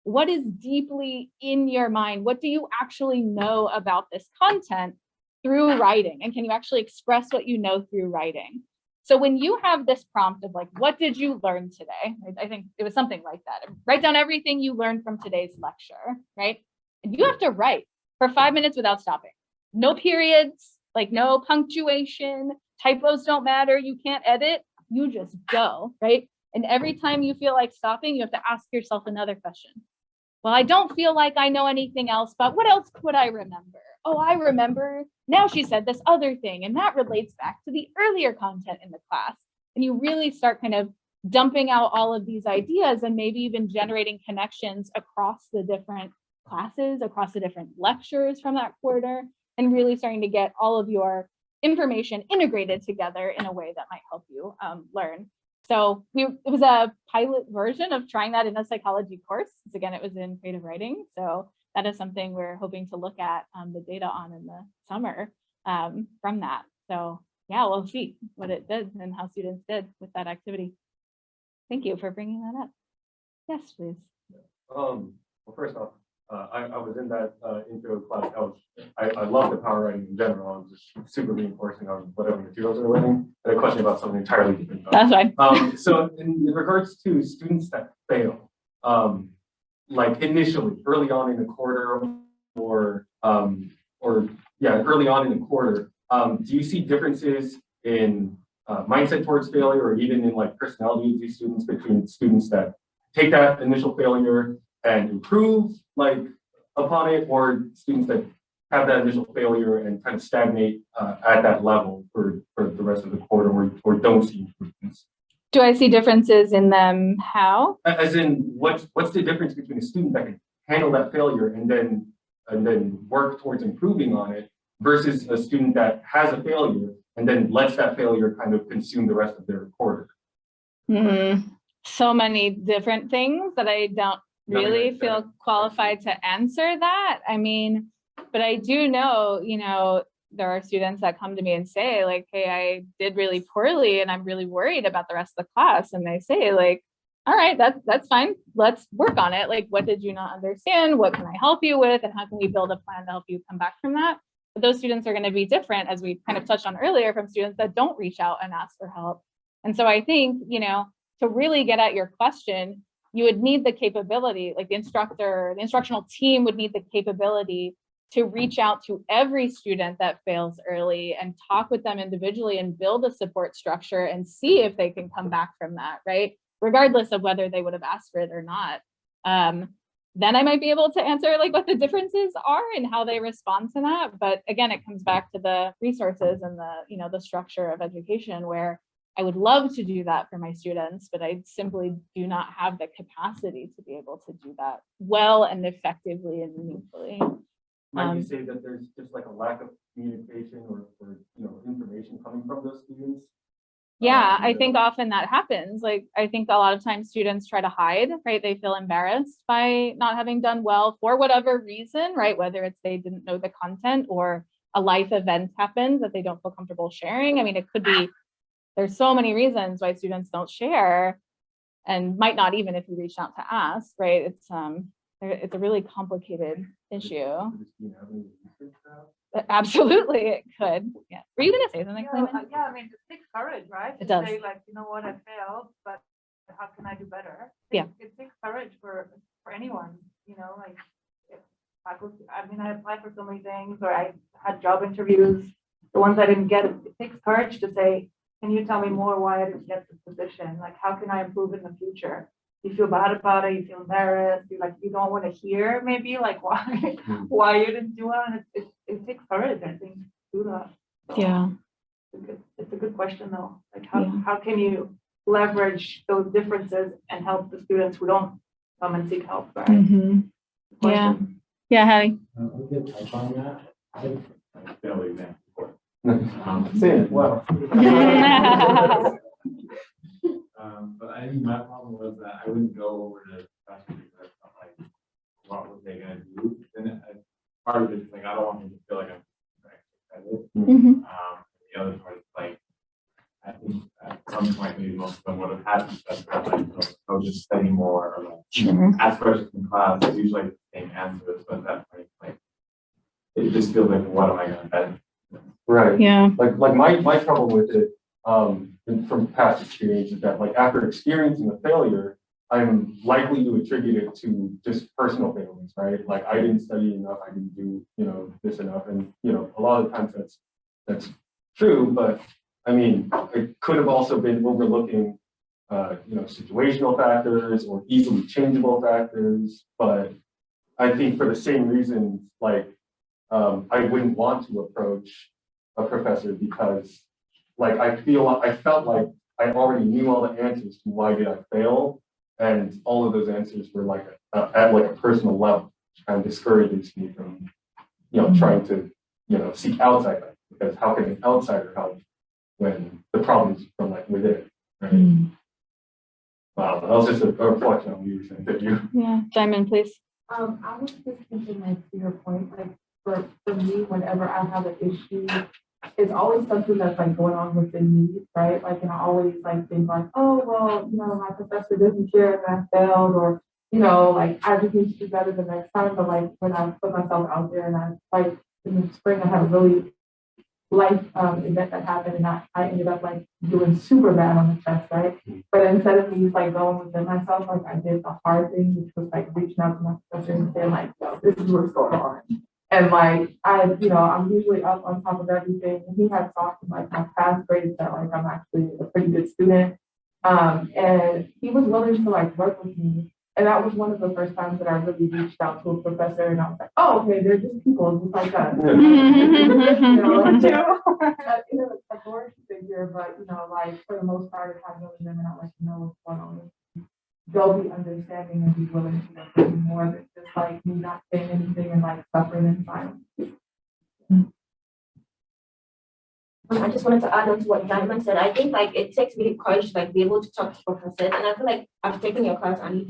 B: what is deeply in your mind. What do you actually know about this content through writing? And can you actually express what you know through writing? So when you have this prompt of like, what did you learn today? I think it was something like that. Write down everything you learned from today's lecture, right? And you have to write for 5 minutes without stopping. No periods, like no punctuation, typos don't matter, you can't edit, you just go, right? And every time you feel like stopping, you have to ask yourself another question. Well, I don't feel like I know anything else, but what else could I remember? Oh, I remember, now she said this other thing, and that relates back to the earlier content in the class. And you really start kind of dumping out all of these ideas and maybe even generating connections across the different classes, across the different lectures from that quarter, and really starting to get all of your information integrated together in a way that might help you learn. So it was a pilot version of trying that in a psychology course. Again, it was in creative writing. So that is something we're hoping to look at the data on in the summer from that. So yeah, we'll see what it did and how students did with that activity. Thank you for bringing that up. Yes, please.
C: Well, first off, I was in that intro class. I love the power writing in general. I was just super reinforcing on whatever materials they're learning. I had a question about something entirely different.
B: That's fine.
C: So in regards to students that fail, like initially, early on in the quarter, or early on in the quarter, do you see differences in mindset towards failure, or even in like personality of these students, between students that take that initial failure and improve like upon it, or students that have that initial failure and kind of stagnate at that level for the rest of the quarter, or don't see improvements?
B: Do I see differences in them? How?
C: As in, what's the difference between a student that can handle that failure and then work towards improving on it, versus a student that has a failure and then lets that failure kind of consume the rest of their quarter?
B: So many different things that I don't really feel qualified to answer that. I mean, but I do know, you know, there are students that come to me and say like, hey, I did really poorly and I'm really worried about the rest of the class. And they say like, all right, that's fine. Let's work on it. Like, what did you not understand? What can I help you with? And how can we build a plan to help you come back from that? But those students are going to be different, as we kind of touched on earlier, from students that don't reach out and ask for help. And so I think, you know, to really get at your question, you would need the capability, like the instructional team would need the capability to reach out to every student that fails early and talk with them individually and build a support structure and see if they can come back from that, right? Regardless of whether they would have asked for it or not. Then I might be able to answer like what the differences are and how they respond to that. But again, it comes back to the resources and the, you know, the structure of education, where I would love to do that for my students, but I simply do not have the capacity to be able to do that well and effectively and meaningfully.
C: Might you say that there's just like a lack of communication or you know, information coming from those students?
B: Yeah, I think often that happens. Like, I think a lot of times students try to hide, right? They feel embarrassed by not having done well for whatever reason, right? Whether it's they didn't know the content or a life event happened that they don't feel comfortable sharing. I mean, it could be, there's so many reasons why students don't share, and might not even if you reach out to ask, right? It's a really complicated issue. Absolutely, it could. Yeah. Were you gonna say something?
J: Yeah, I mean, it takes courage, right?
B: It
J: To
B: does.
J: say like, you know what, I failed, but how can I do better?
B: Yeah.
J: It takes courage for anyone, you know, like, if I applied for so many things, or I had job interviews, the ones I didn't get, it takes courage to say, can you tell me more why I didn't get this position? Like, how can I improve in the future? You feel bad about it, you feel embarrassed, you don't want to hear maybe like why you didn't do well, and it takes courage, I think, to do that. So
B: Yeah.
J: it's a good question though. Like, how can you leverage those differences and help the students who don't come and seek help, right?
B: Mm-hmm. Yeah. Yeah, Hattie.
I: I'll get touch on that. I think I failed the exam before.
C: Say it, wow.
I: But I think my problem was that I wouldn't go over to the professor because I felt like, what was they gonna do? And part of it is like, I don't want them to feel like I'm excited.
B: Mhm.
I: The other part is like, I think at some point maybe most of them would have had to study, like, go just study more, or like
B: Sure.
I: ask questions in class. It's usually the same answers, but at that point, like, it just feels like, what am I gonna bet?
C: Right.
B: Yeah.
C: Like my trouble with it, from past experience, is that like after experiencing a failure, I'm likely to attribute it to just personal failings, right? Like, I didn't study enough, I didn't do, you know, this enough, and you know, a lot of times that's true, but I mean, it could have also been overlooking, you know, situational factors or easily changeable factors. But I think for the same reasons, like, I wouldn't want to approach a professor because, like, I felt like I already knew all the answers to why did I fail, and all of those answers were like at like a personal level, which kind of discourages me from, you know, trying to, you know, seek outside help, because how can an outsider help when the problem's from like within, right? Wow, that was just a reflection on what you were saying. Thank you.
B: Yeah. Chime in, please.
F: I was just thinking, like, to your point, like, for me, whenever I have an issue it's always something that's like going on within me, right? Like, and I always like think like, oh, well, you know, my professor didn't care and I failed, or, you know, like I just need to do better the next time. But like when I put myself out there and I like in the spring, I had a really life event that happened and I ended up like doing super bad on the test, right? But instead of me like going within myself, like I did the hard thing, which was like reaching out to my professor and saying like, yo, this is what's going on. And like you know, I'm usually up on top of everything. And he had thought in like my past grades that like I'm actually a pretty good student. And he was willing to like work with me. And that was one of the first times that I really reached out to a professor and I was like, oh, okay, they're just people just like us. You know, like, you know, it's authority figure, but you know, like for the most part, if I know them and I like to know what's going on, they'll be understanding and be willing to work with me more than just like me not saying anything and like suffering in silence.
G: I just wanted to add on to what Diamond said. I think like it takes really courage to like be able to talk to professors. And I feel like I've taken your class and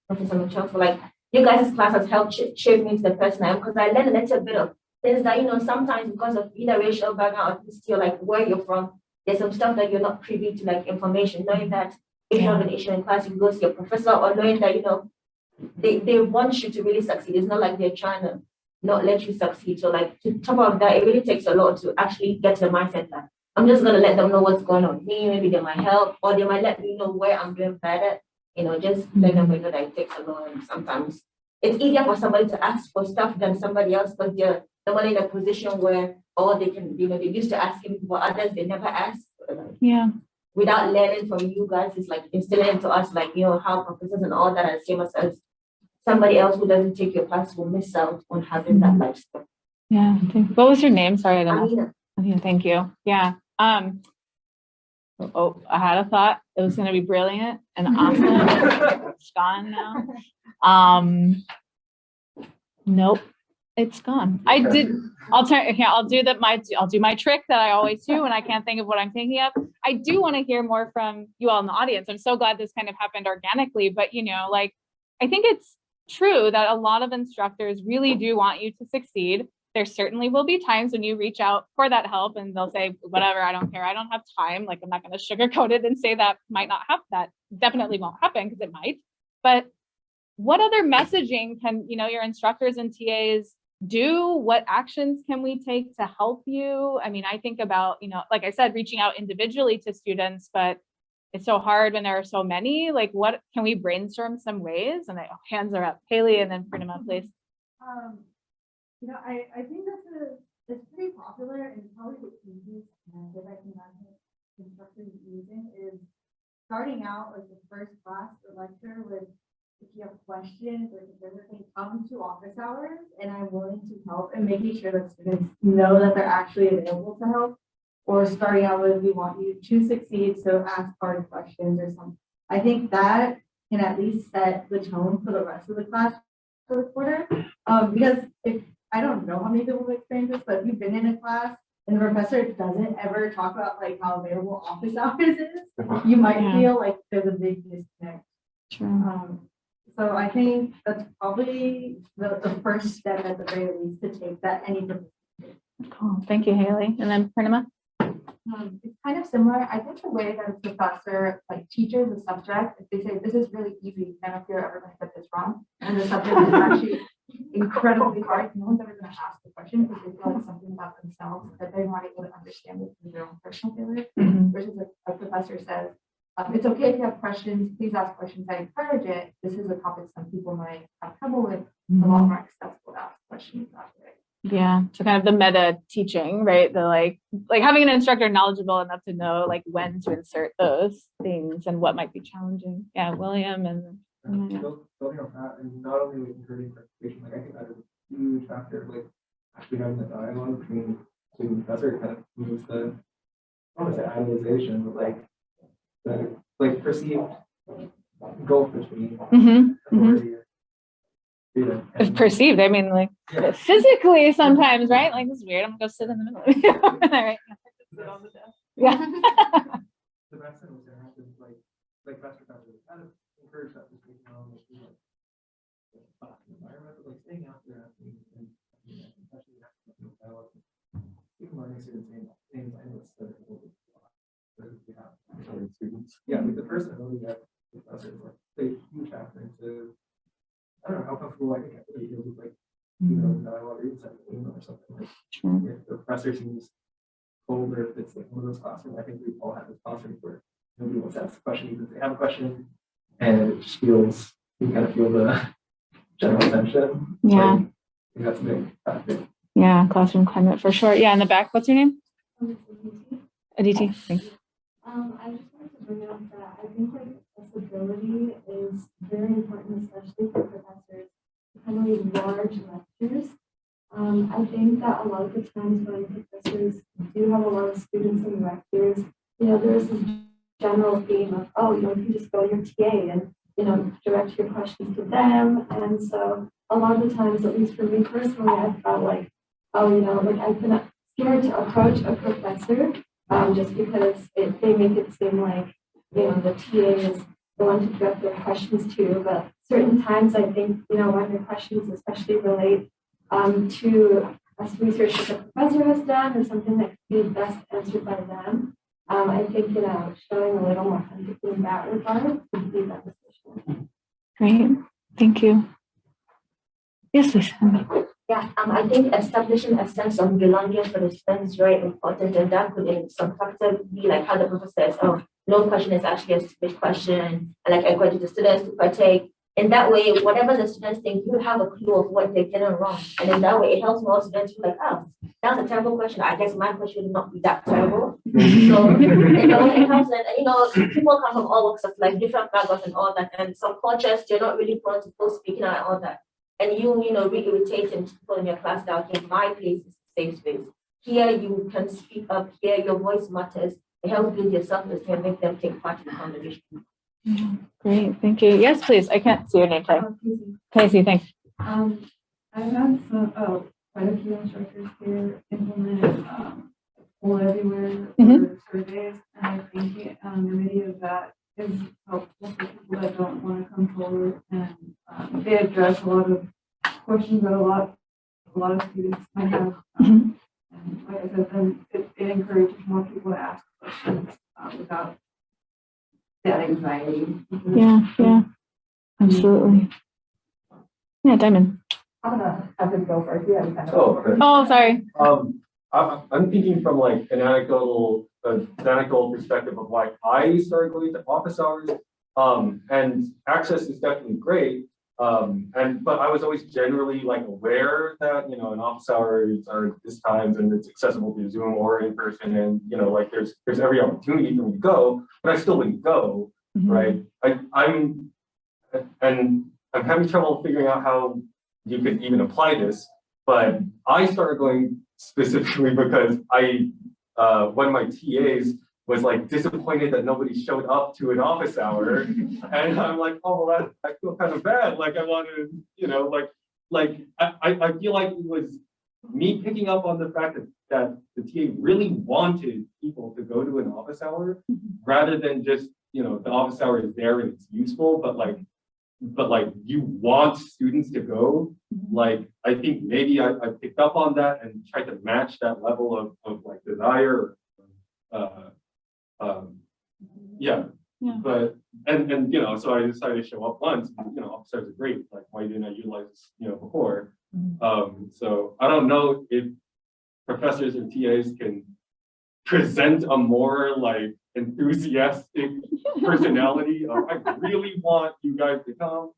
G: Professor Michelle, for like you guys' class has helped shape me to the person I am, because I learned a little bit of things that, you know, sometimes because of either racial background or ethnicity or like where you're from, there's some stuff that you're not privy to, like information, knowing that if you have an issue in class, you go to your professor, or knowing that, you know, they want you to really succeed. It's not like they're trying to not let you succeed. So like to top of that, it really takes a lot to actually get to the mindset that I'm just gonna let them know what's going on with me. Maybe they might help, or they might let me know where I'm doing bad at. You know, just let them know that it takes a lot. And sometimes it's easier for somebody to ask for stuff than somebody else, because they're the one in a position where all they can, you know, they used to asking for others, they never ask.
B: Yeah.
G: Without learning from you guys, it's like instilling into us, like, you know, how professors and all that are same as somebody else who doesn't take your class will miss out on having that lifestyle.
B: Yeah. What was your name? Sorry, I didn't know.
G: Amina.
B: Okay, thank you. Yeah. Oh, I had a thought. It was going to be brilliant and awesome. It's gone now. Nope, it's gone. I did. I'll do my trick that I always do when I can't think of what I'm thinking of. I do want to hear more from you all in the audience. I'm so glad this kind of happened organically, but you know, like, I think it's true that a lot of instructors really do want you to succeed. There certainly will be times when you reach out for that help and they'll say, whatever, I don't care, I don't have time. Like, I'm not going to sugarcoat it and say that might not happen. That definitely won't happen, because it might. But what other messaging can, you know, your instructors and TAs do? What actions can we take to help you? I mean, I think about, you know, like I said, reaching out individually to students, but it's so hard when there are so many. Like, what can we brainstorm some ways? And hands are up. Haley, and then Purnima, please.
D: You know, I think it's pretty popular, and probably the easiest method I can imagine instructors using is starting out like the first class or lecture with, if you have questions or if everything, come to office hours and I'm willing to help, and making sure that students know that they're actually available to help. Or starting out with, we want you to succeed, so ask hard questions or something. I think that can at least set the tone for the rest of the class for the quarter. Because if I don't know how many people have experienced this, but if you've been in a class and the professor doesn't ever talk about like how available office hours is, you might feel like there's a big disconnect.
B: True.
D: So I think that's probably the first step at the very least to take that any.
B: Cool. Thank you, Haley. And then Purnima.
F: It's kind of similar. I think the way that a professor like teaches a subject, if they say this is really easy, none of you are ever going to get this wrong, and the subject is actually incredibly hard, no one's ever going to ask the question because they feel like something about themselves that they're not able to understand with their own personal failure. Versus a professor says, it's okay if you have questions, please ask questions. I encourage it. This is a topic some people might have trouble with. A lot more accessible to ask questions after it.
B: Yeah, so kind of the meta teaching, right? The like having an instructor knowledgeable enough to know like when to insert those things and what might be challenging. Yeah, William and
E: Building on that, and not only like encouraging participation, like I think that is a huge factor. Like actually having the dialogue between student and professor kind of moves the, I don't want to say idolization, but like the like perceived gulf between authority.
B: It's perceived. I mean, like physically sometimes, right? Like, it's weird. I'm gonna go sit in the middle. Right. Yeah.
E: The best thing was to happen, like Pastor Patrick kind of encourage that discussion on the student environment, but like staying out there and especially even like learning students saying things I know it's the yeah, like the personality that professors like they huge factor into I don't know how comfortable I think everybody feels with like dialogue or even email or something like if the professor seems cold or if it's like one of those classrooms, I think we all have this classroom where nobody wants to ask a question even if they have a question and it just feels you kind of feel the general tension.
B: Yeah.
E: Like, I think that's a big factor.
B: Yeah, classroom climate for sure. Yeah, in the back, what's your name? Aditi, thanks.
F: I just wanted to bring up that I think like accessibility is very important, especially for professors to kind of lead large lectures. I think that a lot of the times when professors do have a lot of students in lectures, there's this general theme of, oh, you can just go to your TA and, direct your questions to them. And so a lot of the times, at least for me personally, I felt like, oh, like I've been scared to approach a professor just because they make it seem like, the TA is the one to direct their questions to. But certain times, I think, when your questions especially relate to a research that the professor has done or something that could be best answered by them. I think, showing a little more empathy in that regard would be beneficial.
B: Great, thank you. Yes, please.
G: Yeah, I think establishing a sense of belonging for the students is very important, and that could in some factor be like how the professor says, oh, no question is actually a stupid question, and like encourage the students to partake. In that way, whatever the students think, you have a clue of what they're getting wrong. And in that way, it helps more students feel like, oh, that was a terrible question. I guess my question would not be that terrible. So, it helps that, people come from all walks of life, different backgrounds and all that. And some cultures, they're not really prone to people speaking out and all that. And re-irritating people in your class that, okay, my place is a safe space. Here, you can speak up. Here, your voice matters. It helps build your self-esteem and make them take part in the conversation.
B: Great, thank you. Yes, please. I can't see your name tag. Casey, thanks.
F: I've had quite a few instructors here implement Poll Everywhere surveys, and I think many of that is helpful for people that don't want to come forward, and they address a lot of questions that a lot of students might have. And like I said, then it encourages more people to ask questions without that anxiety.
B: Yeah, absolutely. Yeah, Diamond.
F: I'm gonna have him go first. Yeah, kind of.
B: Oh, sorry.
C: I'm thinking from like an anecdotal perspective of why I started going to office hours. And access is definitely great. But I was always generally like aware that, an office hours are this times and it's accessible through Zoom or in person. And, like there's every opportunity for me to go, but I still wouldn't go, right? I'm having trouble figuring out how you could even apply this, but I started going specifically because one of my TAs was like disappointed that nobody showed up to an office hour. And I'm like, oh, well, I feel kind of bad. Like I want to, I feel like it was me picking up on the fact that the TA really wanted people to go to an office hour rather than just, the office hour is there and it's useful, but you want students to go. Like, I think maybe I picked up on that and tried to match that level of like desire. But so I decided to show up once. Officers are great. Like, why didn't I utilize this, before? So I don't know if professors or TAs can present a more like enthusiastic personality of I really want you guys to come,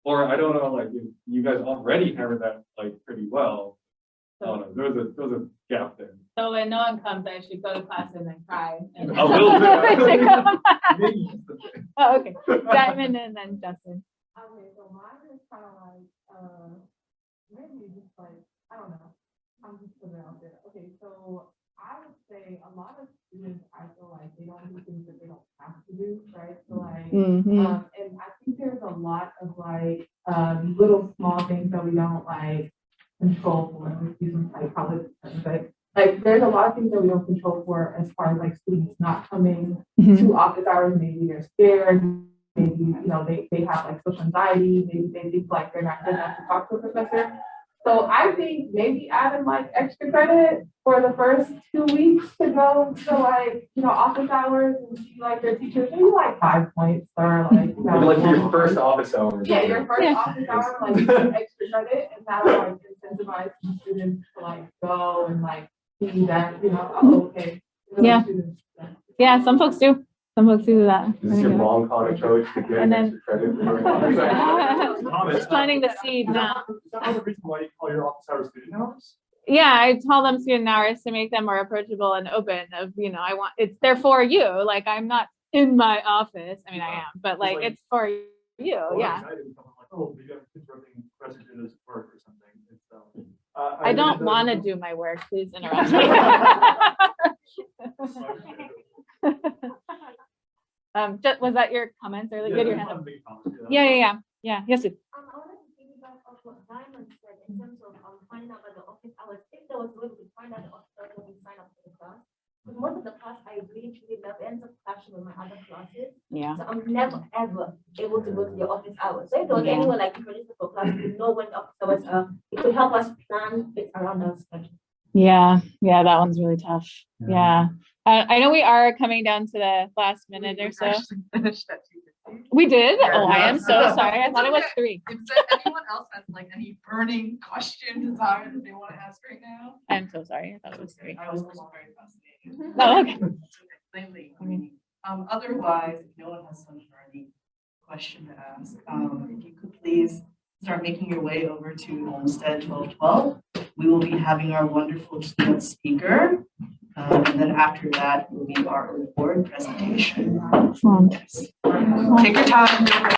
C: or I don't know, like if you guys already have that like pretty well. I don't know. There's a gap there.
B: So when no one comes, I should go to class and then cry. And
C: A little bit.
B: Oh, okay. Diamond and then Justin.
D: Okay, so mine is kind of like, maybe just like, I don't know. I'm just putting it out there. Okay, so I would say a lot of students, I feel like they don't do things that they don't have to do, right? So like, and I think there's a lot of like, little small things that we don't like control for, using like public, but like there's a lot of things that we don't control for as far as like students not coming to office hours. Maybe they're scared, maybe they have like social anxiety, maybe they think like they're not good enough to talk to a professor.
F: So I think maybe adding like extra credit for the first 2 weeks to go to like, office hours and see like their teachers, maybe like 5 points or like,
C: Maybe like for your first office hour.
F: Yeah, your first
B: Yeah.
F: office hour, like you get extra credit and that'll like incentivize the students to like go and like see that, oh, okay.
B: Yeah.
F: Students.
B: Yeah, some folks do. Some folks do that.
C: This is your long con approach to get
B: And then-
C: extra credit. for your
B: Just planting the seed now.
I: Is that one of the reasons why you call your office hours student hours?
B: Yeah, I tell them student hours to make them more approachable and open of, it's there for you. Like, I'm not in my office. I mean, I am, but like, it's for you. Yeah.
I: Oh, maybe I'm interrupting Professor Ditta's work or something.
B: I don't want to do my work. Please interrupt me. Was that your comments earlier? You had your hand up. Yeah. Yes, please.
G: I wanted to piggyback off what Diamond said in terms of finding out about the office hours. If there was a way we could find out the office hours when we sign up for the class. Because most of the class I really truly love ends up clashing with my other classes.
B: Yeah.
G: So I'm never ever able to go to the office hours. So if there was
B: Yeah.
G: anyone like introduced for class, we know when the office hours are, it could help us plan it around our schedule.
B: Yeah, that one's really tough. Yeah. I know we are coming down to the last minute or so.
H: Finished at 2:50.
B: We did?
H: Yeah,
B: Oh, I am so
H: no,
B: sorry. I
H: it's
B: thought it was
H: okay.
B: 3.
H: If anyone else has like any burning question, desire that they want to ask right now.
B: I'm so sorry. I thought it was 3.
H: I was also very fascinated.
B: Oh, okay.
H: Plainly, otherwise, if no one has some burning question to ask, if you could please start making your way over to Homestead 1212. We will be having our wonderful keynote speaker. And then after that will be our board presentation.
B: Excellent.
H: Take your time.